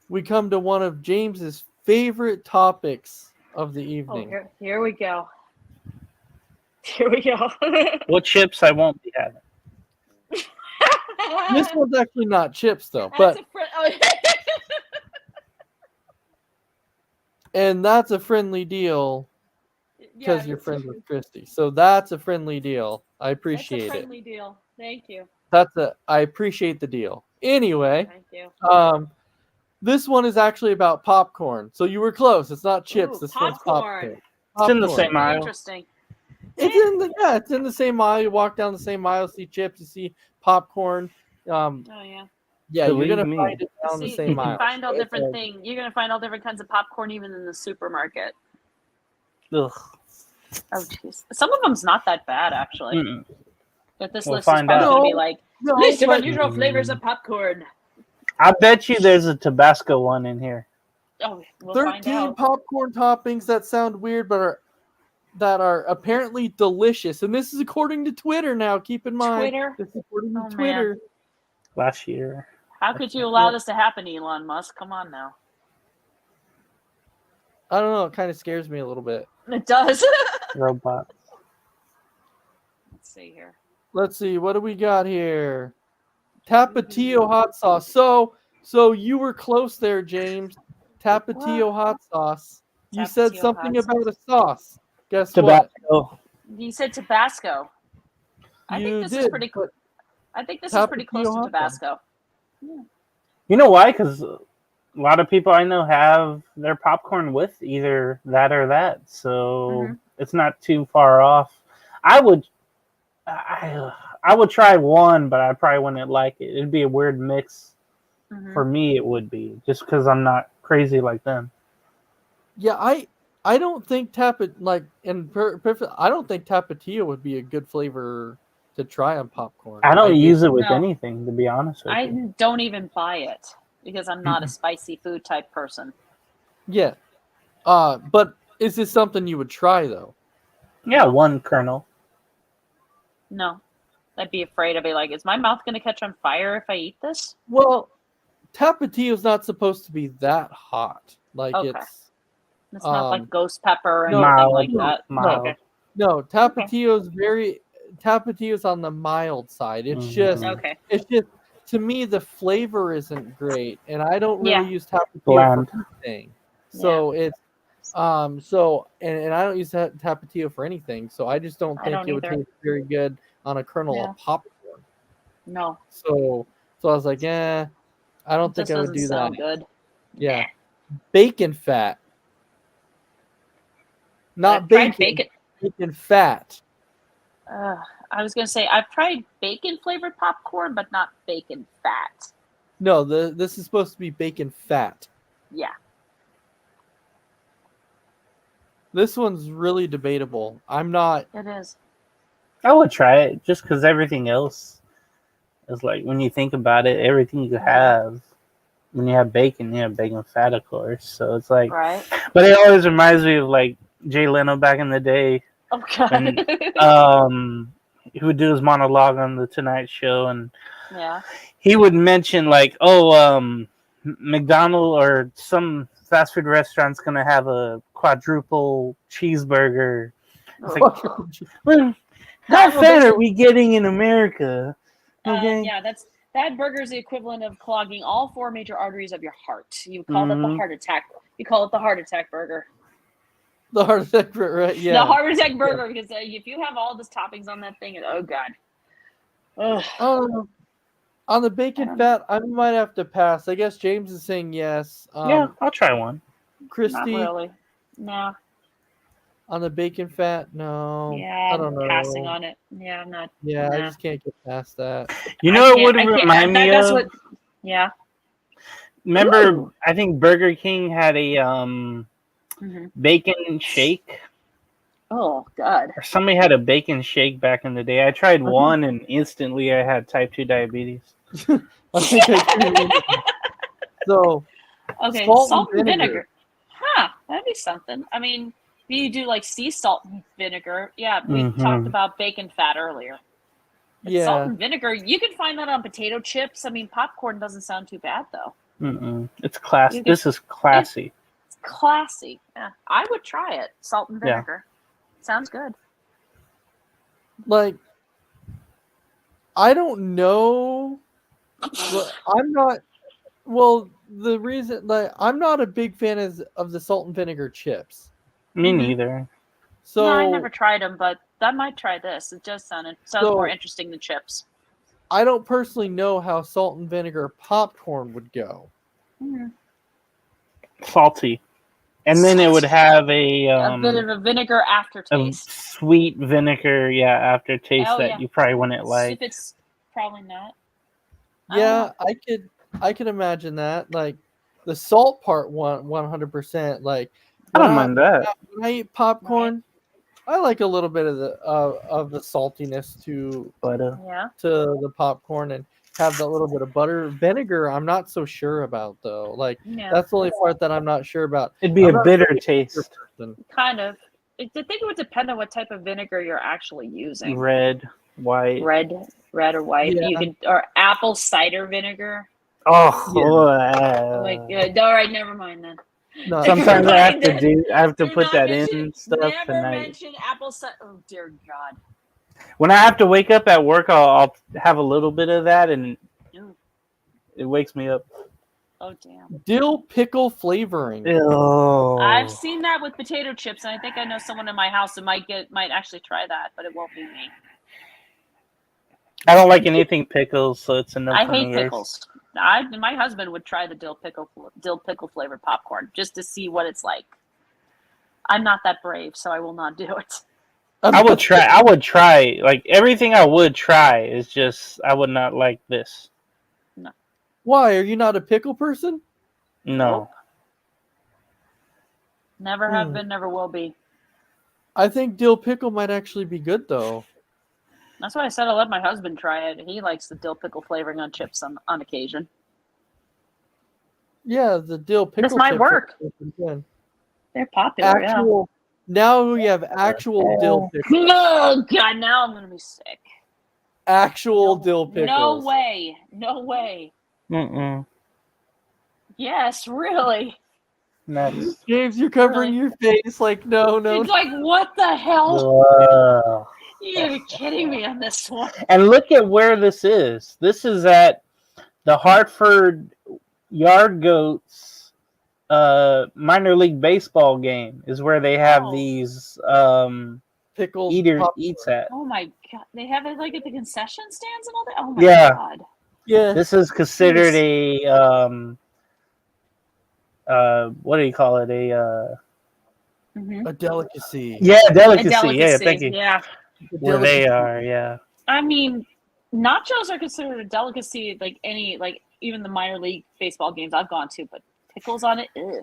we come to one of James's favorite topics of the evening. Oh, here we go. Here we go. What chips I won't be having. This one's actually not chips though, but and that's a friendly deal because you're friends with Christy. So that's a friendly deal. I appreciate That's a friendly deal. Thank you. I appreciate the deal. Anyway, Thank you. this one is actually about popcorn. So you were close. It's not chips. This one's popcorn. It's in the same aisle. Interesting. It's in the same aisle. You walk down the same aisle, see chips, you see popcorn. Oh yeah. Yeah, Believe you're gonna me. find it down the same aisle. Find all different things. You're gonna find all different kinds of popcorn even in the supermarket. Ugh. Oh jeez. Some of them's not that bad actually. Mm-mm. But this We'll list is find probably out. gonna be like list of but- unusual flavors of popcorn. I bet you there's a Tabasco one in here. Oh, we'll find 13 out. popcorn toppings that sound weird but are apparently delicious. And this is according to Twitter now. Keep in mind. Twitter? This is according to Oh, man. Twitter. Last year. How could you allow this to happen, Elon Musk? Come on now. I don't know. It kind of scares me a little bit. It does. Robot. Let's see here. Let's see. What do we got here? Tapatio hot sauce. So you were close there, James. Tapatio hot sauce. You said Tapatio something hot about a sauce. Guess Tabasco. what? You said Tabasco. I You think this is did, pretty but I think this is pretty close Tapatio to hot Tabasco. You know why? Because a lot of people I know have their popcorn with either that or that, so it's not too far off. I would try one, but I probably wouldn't like it. It'd be a weird mix for me. It would be just because I'm not crazy like them. Yeah, I don't think I don't think Tapatio would be a good flavor to try on popcorn. I don't use it with No. anything, to be honest with I you. don't even buy it because I'm not a spicy food type person. Yeah. But is this something you would try though? Yeah, one kernel. No. I'd be afraid. I'd be like, is my mouth going to catch on fire if I eat this? Well, Tapatio's not supposed to be that hot. Like Okay. It's not like ghost pepper or no, anything mild, like that. mild. Okay. No, Tapatio's very Tapatio's on the mild side. It's Mm-hmm. just, Okay. it's just to me the flavor isn't great, and I don't really Yeah. use Tapatio Bland. for anything. So it's so and I don't use Tapatio for anything. So I just don't I think don't it would either. taste very good on a kernel Yeah. of popcorn. No, So I was like, I don't it think just I would doesn't do that. sound good. Yeah, bacon fat, not I've tried bacon. Bacon fat. I was gonna say I've tried bacon flavored popcorn, but not bacon fat. No, this is supposed to be bacon fat. Yeah. This one's really debatable. I'm not. It is. I would try it just because everything else is like when you think about it, everything you have. When you have bacon fat, of course. So it's like, Right. but it always reminds me of like Jay Leno back in the day. Oh God. When, he would do his monologue on the Tonight Show, and Yeah. he would mention like, McDonald's or some fast food restaurant's gonna have a quadruple cheeseburger. It's like, well, how fat are we getting in America? Okay. Yeah, that burger is the equivalent of clogging all 4 major arteries of your heart. You call that the Mhm. heart attack. You call it the heart attack burger. The heart attack, right? Yeah. The heart attack burger, because if you have all these toppings on that thing, oh God. Ugh. On the bacon fat, I might have to pass. I guess James is saying yes. Yeah, I'll try one. Christy, Not really. No. on the bacon fat, no. Yeah, I don't know. I'm passing on it. Yeah, I'm not. Yeah, I nah. just can't get past that. You know, it would remind me that's of. what. Yeah. Remember, I think Burger King had a bacon shake. Oh God. Or somebody had a bacon shake back in the day. I tried one, and instantly I had type 2 diabetes. I think so. Okay, Salt salt and and vinegar. vinegar. Huh, that'd be something. I mean, you do like sea salt and vinegar. Yeah, we Mhm. talked about bacon fat earlier. But Yeah. salt and vinegar, you can find that on potato chips. I mean, popcorn doesn't sound too bad though. It's classy. You can- This is classy. It's classy. Yeah, I would try it. Salt and Yeah. vinegar. Sounds good. Like, I don't know. Well, I'm not. Well, the reason, like, I'm not a big fan of the salt and vinegar chips. Me neither. So no, I never tried them, but I might try this. It just sounds So- more interesting than chips. I don't personally know how salt and vinegar popcorn would go. Salty. And then it would have a A bit of a vinegar aftertaste. sweet vinegar, aftertaste Oh, that yeah. you probably wouldn't like. If it's probably not. Yeah, I could imagine that. Like the salt part, 100%. Like I don't when mind that. When I eat popcorn, I like a little bit of the saltiness to Butter. Yeah. to the popcorn and have that little bit of butter. Vinegar, I'm not so sure about though. Like Yeah. that's the only part that I'm not sure about. It'd be I'm a not bitter really taste. person. Kind of. I think it would depend on what type of vinegar you're actually using. Red, white. Red or white. Yeah. You can, or apple cider vinegar. Oh, Like, all right, never mind then. No, sometimes I have to Do put not that mention- in stuff Never tonight. mention apple cider. Oh dear God. When I have to wake up at work, I'll have a little bit of that, and Ew. it wakes me up. Oh damn. dill pickle flavoring. Ew. I've seen that with potato chips, and I think I know someone in my house that might actually try that, but it won't be me. I don't like anything pickles, so it's enough. I hate pickles. My husband would try the dill pickle flavored popcorn just to see what it's like. I'm not that brave, so I will not do it. I would try. Like everything I would try is just I would not like this. No. Why are you not a pickle person? No. Never have been, never will be. I think dill pickle might actually be good though. That's why I said I'll let my husband try it. He likes the dill pickle flavoring on chips on occasion. Yeah, the dill pickle. This might chips work. are pretty good. They're popular. Actual. Now we have actual dill pickles. Oh God! Now I'm gonna be sick. Actual dill pickles. No way! No way! Mm-mm. Yes, really. Next. James, you're covering your face like no. It's like what the hell? Ugh. You're kidding me on this one. And look at where this is. This is at the Hartford Yard Goats minor league baseball game is where they have these pickles eats at. Oh my god, they have it like at the concession stands and all that. Oh my god. Yeah. This is considered a what do you call it? A delicacy. Yeah, delicacy. A delicacy. Yeah, thank you. Yeah. Where they are, yeah. I mean, nachos are considered a delicacy, like even the minor league baseball games I've gone to, but pickles on it, ugh.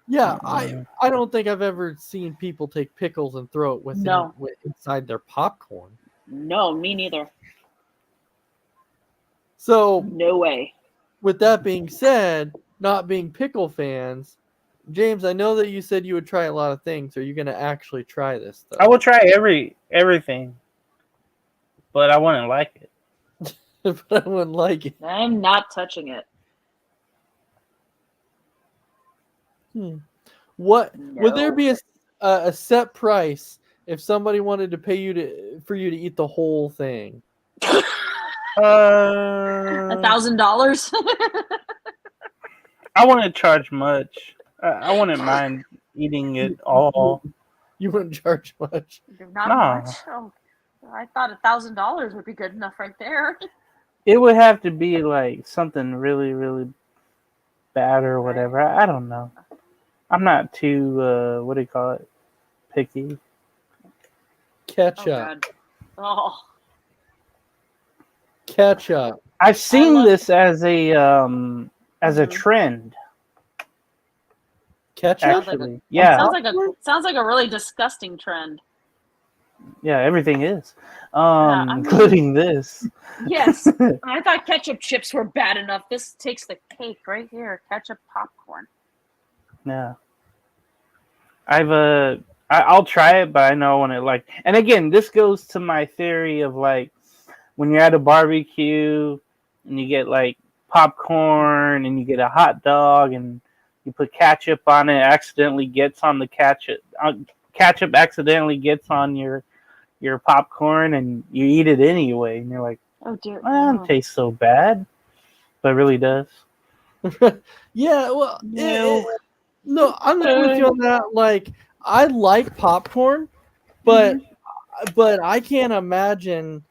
Yeah, I don't think I've ever seen people take pickles and throw it inside their popcorn. No, me neither. So no way. With that being said, not being pickle fans, James, I know that you said you would try a lot of things. Are you going to actually try this stuff? I will try everything, but I wouldn't like it. But I wouldn't like it. I'm not touching it. What No. would there be a set price if somebody wanted to pay for you to eat the whole thing? $1,000. I wouldn't charge much. I wouldn't mind eating it all. You wouldn't charge much. Not No. much. Oh, I thought $1,000 would be good enough right there. It would have to be like something really, really bad or whatever. I don't know. I'm not too what do you call it? Picky. Ketchup. Oh. Ketchup. I've seen this as a trend. Ketchup. Actually, yeah. Sounds like a really disgusting trend. Yeah, everything is, I mean- including this. Yes, I thought ketchup chips were bad enough. This takes the cake right here. Ketchup popcorn. Yeah. I'll try it, but I know when it like. And again, this goes to my theory of like when you're at a barbecue and you get like popcorn and you get a hot dog and you put ketchup on it, accidentally gets on the ketchup. Ketchup accidentally gets on your popcorn and you eat it anyway, and you're like, oh dear, it doesn't taste so bad, but it really does. Yeah, well, no, I'm not with you on that. Like, I like popcorn, but I can't imagine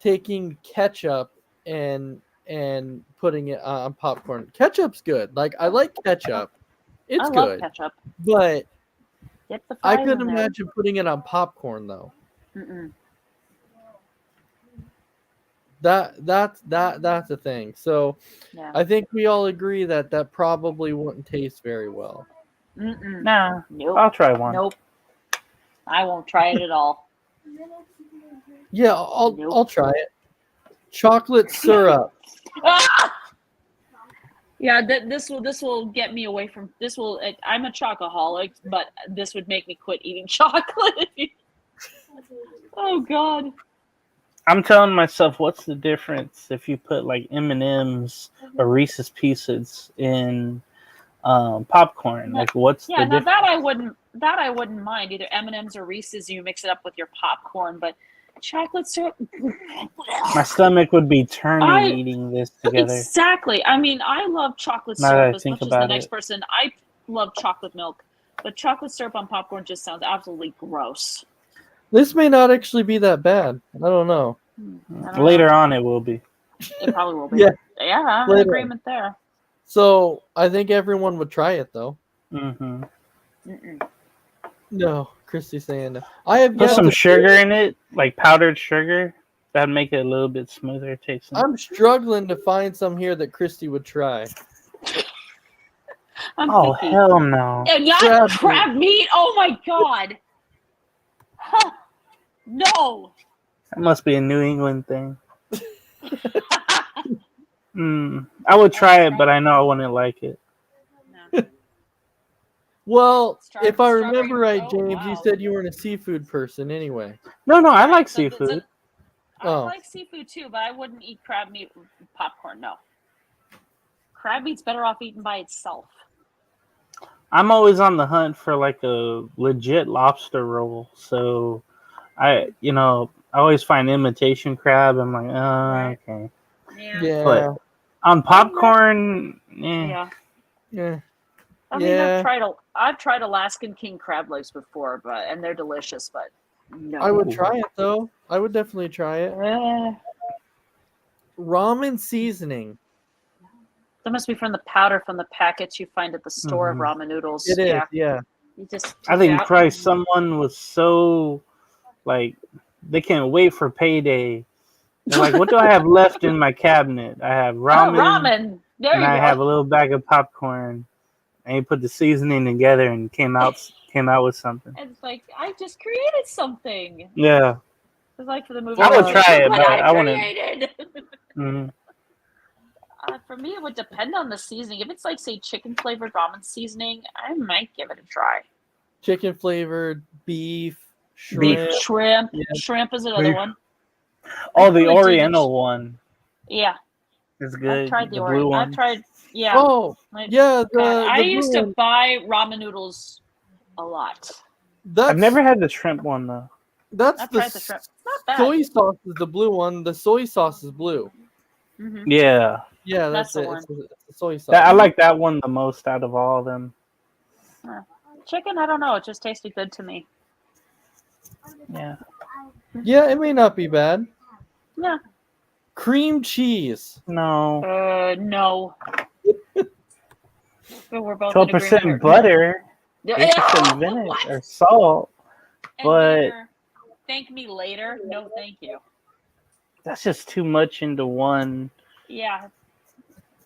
taking ketchup and putting it on popcorn. Ketchup's good. Like, I like ketchup. It's I good. love ketchup. But Get the I fries couldn't in there. imagine putting it on popcorn though. Mm-mm. That's a thing. So Yeah. I think we all agree that probably wouldn't taste very well. Mm-mm. Nah, Nope. I'll try one. Nope. I won't try it at all. Yeah, I'll try it. Chocolate syrup. Ah! Yeah, this will get me away from this. I'm a chocoholic, but this would make me quit eating chocolate. Oh God. I'm telling myself, what's the difference if you put like M&Ms or Reese's Pieces in popcorn? Like, what's Yeah, the now difference? that I wouldn't mind either M&Ms or Reese's. You mix it up with your popcorn, but chocolate syrup. My stomach would be turning I- eating this together. Exactly. I mean, I love chocolate Now that syrup I as think much as the about next it. person. I love chocolate milk, but chocolate syrup on popcorn just sounds absolutely gross. This may not actually be that bad. I don't know. I don't Later know. on, it will be. It probably will be. Yeah. Yeah, I'm in Later. agreement there. So I think everyone would try it though. Mm-hmm. Mm-mm. No, Christy's saying no. I have Put yet some to- sugar in it, like powdered sugar. That'd make it a little bit smoother tasting. I'm struggling to find some here that Christy would try. I'm Oh, picky. hell no. Yeah, not Crab crab, meat. Oh my God. Huh. No. That must be a New England thing. I would try it, but I know I wouldn't like it. Well, if I Strawberry- remember right, oh, James, you wow. said you weren't a seafood person anyway. No, I like So seafood. I Oh. like seafood too, but I wouldn't eat crab meat with popcorn. No. Crab meat's better off eaten by itself. I'm always on the hunt for like a legit lobster roll. So I always find imitation crab. I'm like, oh, okay. Yeah. But on popcorn, Yeah. Yeah. I mean, Yeah. I've tried Alaskan king crab legs before, and they're delicious. But no, I would try it though. I would definitely try it. Ramen seasoning. That must be from the powder from the packets you find at the store of ramen noodles. It is, yeah. You just I think yeah. probably someone was so like they can't wait for payday. They're like, what do I have left in my cabinet? I have ramen, ramen. There and you I go. have a little bag of popcorn. And you put the seasoning together and came out with something. And it's like I just created something. Yeah. It's like for the movie. I would try it, What but I I wouldn't. created. Mhm. For me, it would depend on the seasoning. If it's like, say, chicken flavored ramen seasoning, I might give it a try. Chicken flavored, beef, shrimp. Shrimp. Yeah. Shrimp is another Beef. one. Oh, the really do Oriental one Yeah. is good. I've tried the blue Oreo. one. I've tried, yeah. Oh, yeah. I the used blue to one. buy ramen noodles a lot. I've never had the shrimp one though. That's I've the tried the shrimp. Not bad. soy sauce is the blue one. The soy sauce is blue. Mhm. Yeah, Yeah, That's that's, the it. one. It's the soy sauce. I like that one the most out of all of them. Chicken, I don't know. It just tasted good to me. Yeah. Yeah, it may not be bad. Yeah. Cream cheese. No. No. But we're both 12% butter, Yeah. 8% vinegar or salt, but Thank me later. No, thank you. that's just too much into one Yeah.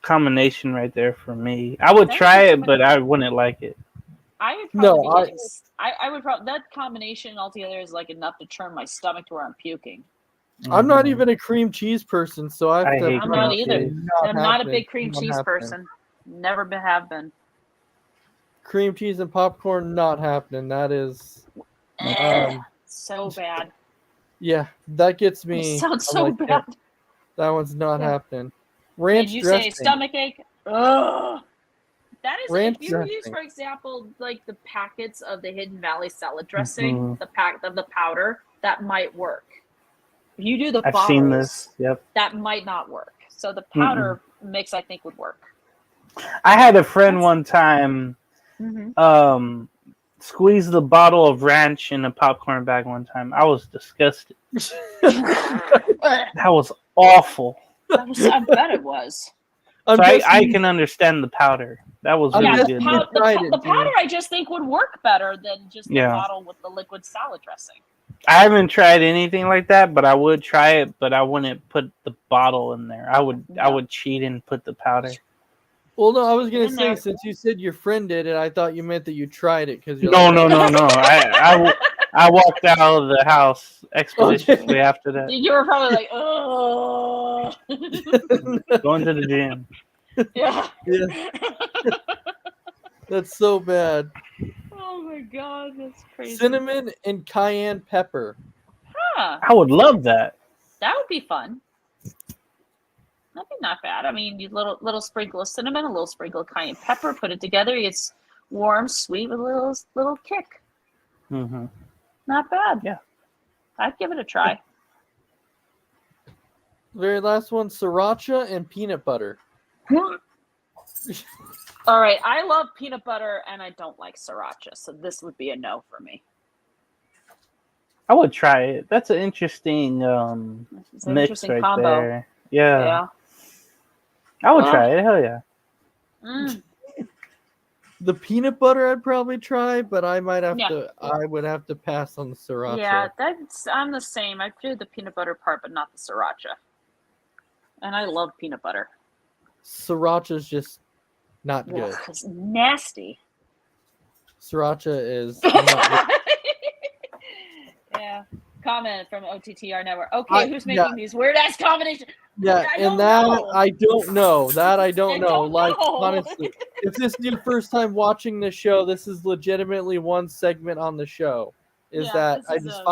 combination right there for me. I would try it, but I wouldn't like it. I would No, probably I would probably that combination altogether is like enough to turn my stomach to where I'm puking. I'm not even a cream cheese person, so I have I to. hate I'm not either. Not I'm not a happening. big cream Not cheese happening. person. Never have been. Cream cheese and popcorn not happening. That is. So bad. Yeah, that gets me. It sounds I'm so like, bad. yeah, that one's not Yeah. happening. Ranch Did you dressing. say stomach ache? Ugh. That is Ranch if you use, dressing. for example, like the packets of the Hidden Valley salad dressing, Mhm. the pack of the powder, that might work. If you do the I've bottles, seen this. Yep. that might not work. So the powder mix, I think, would work. I had a friend one time Mhm. squeeze the bottle of ranch in a popcorn bag one time. I was disgusted. That was awful. I bet it was. So I can understand the powder. That was really Yeah, good. the powder I just think would work better than just the Yeah. bottle with the liquid salad dressing. I haven't tried anything like that, but I would try it. But I wouldn't put the bottle in there. I would cheat and put the powder. Well, no, I was gonna In say there. since you said your friend did it, I thought you meant that you tried it because No. I walked out of the house expeditiously after that, You were probably like, oh. going to the gym. Yeah. Yeah. That's so bad. Oh my god, that's crazy. Cinnamon and cayenne pepper. Huh. I would love that. That would be fun. That'd be not bad. I mean, you little sprinkle of cinnamon, a little sprinkle of cayenne pepper, put it together. It's warm, sweet with a little kick. Mm-hmm. Not bad. Yeah. I'd give it a try. Very last one, sriracha and peanut butter. All right, I love peanut butter and I don't like sriracha, so this would be a no for me. I would try it. That's an interesting It's an mix interesting right combo. there. Yeah. Yeah. I would try it. Hell yeah. Mm. The peanut butter I'd probably try, but I might have Yeah. to. I would have to pass on the sriracha. Yeah, I'm the same. I do the peanut butter part, but not the sriracha. And I love peanut butter. Sriracha's just not good. Ugh, it's nasty. Sriracha is. I'm not- Yeah. Comment from OTTR Network. Okay, who's making yeah. these weird ass combinations? Yeah, I and don't that know. I don't know. That I don't know. don't Like know. honestly, if this is your first time watching this show, this is legitimately one segment on the show. Is Yeah, that this I is just a-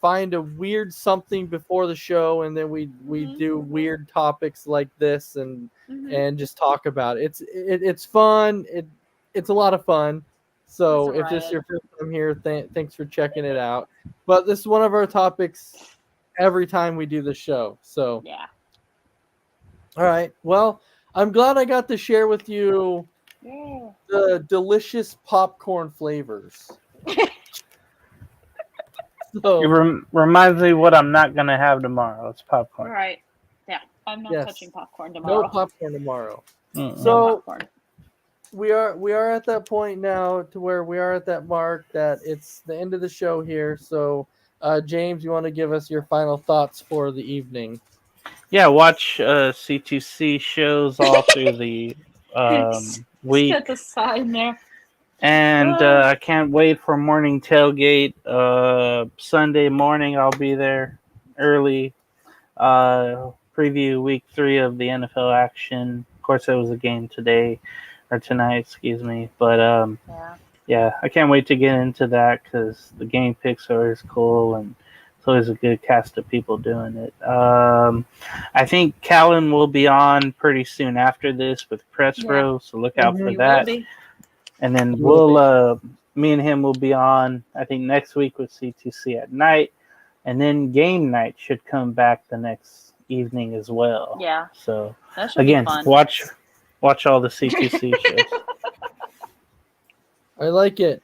find a weird something before the show, and then we do weird topics like this, and just talk about it. It's fun. It's a lot of fun. So It's if this is alright. your first time here, thanks for checking it out. But this is one of our topics every time we do the show. So yeah. All right. Well, I'm glad I got to share with you the delicious popcorn flavors. So, It reminds me what I'm not gonna have tomorrow. It's popcorn. Right. Yeah. I'm not Yes. touching popcorn tomorrow. no popcorn tomorrow. Mm-mm. So Popcorn. we are at that point now to where we are at that mark that it's the end of the show here. So James, you want to give us your final thoughts for the evening? Yeah, watch C2C shows all through the week. Set the sign there. And I can't wait for morning tailgate. Sunday morning, I'll be there early. Preview week 3 of the NFL action. Of course, there was a game today or tonight, excuse me. But yeah, I can't wait to get into that because the game picks are always cool and it's always a good cast of people doing it. I think Callan will be on pretty soon after this with Press Bro, so look out for that. And then me and him will be on, I think, next week with C2C at night. And then game night should come back the next evening as well. Yeah. So, That should again, be fun. watch all the C2C shows. I like it.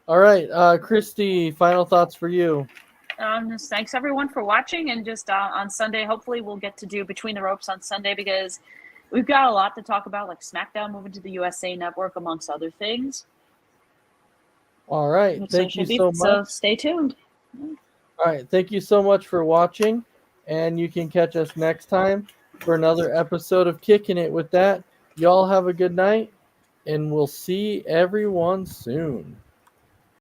All right, Christy, final thoughts for you. Just thanks everyone for watching, and just on Sunday, hopefully we'll get to do Between the Ropes on Sunday because we've got a lot to talk about, like SmackDown moving to the USA Network, amongst other things. All right, thank you so much. So stay tuned. All right, thank you so much for watching, and you can catch us next time for another episode of Kicking It. With that, y'all have a good night, and we'll see everyone soon.